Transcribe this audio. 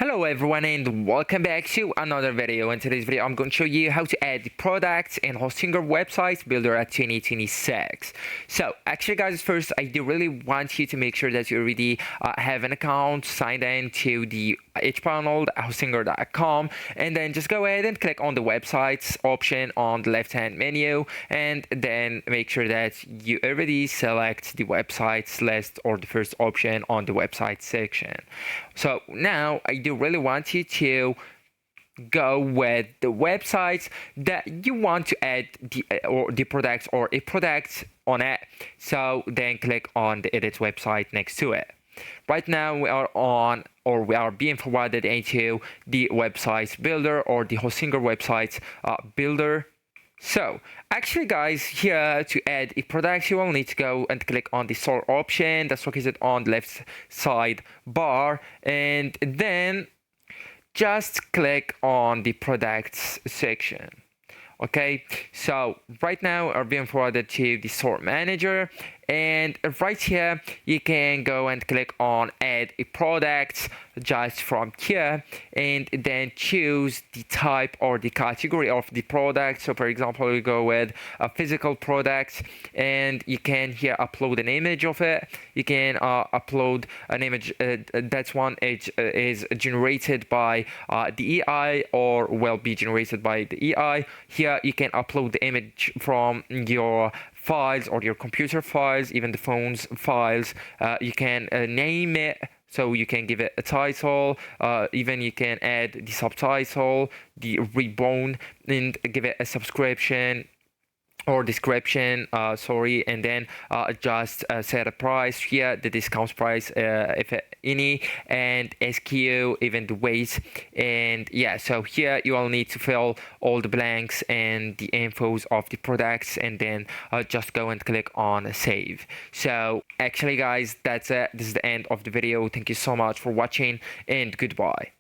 Hello everyone and welcome back to another video. In today's video I'm going to show you how to add the products and hosting your website builder at 2026. So actually guys, first I do really want you to make sure that you already have an account signed in to the hpanel hostinger.com, and then just go ahead and click on the websites option on the left hand menu, and then make sure that you already select the websites list or the first option on the website section. So now I do really want you to go with the websites that you want to add the products or a product on it. So then click on the edit website next to it. Right now we are being forwarded into the website builder or the Hostinger website builder. So actually guys, here to add a product you will need to go and click on the store option that's located on the left side bar, and then just click on the products section. Okay, so right now are being forwarded to the store manager, and right here you can go and click on add a product just from here, and then choose the type or the category of the product. So for example, we go with a physical product, and you can here upload an image of it. You can upload an image that's one is generated by the AI or will be generated by the AI. Here you can upload the image from your files or your computer files, even the phone's files. You can name it, so you can give it a title, even you can add the subtitle, the reborn, and give it a subscription or description, and then just set a price here, the discount price if any, and SKU, even the weight. And yeah, so here you will need to fill all the blanks and the infos of the products, and then just go and click on save. So actually guys, that's it. This is the end of the video. Thank you so much for watching, and goodbye.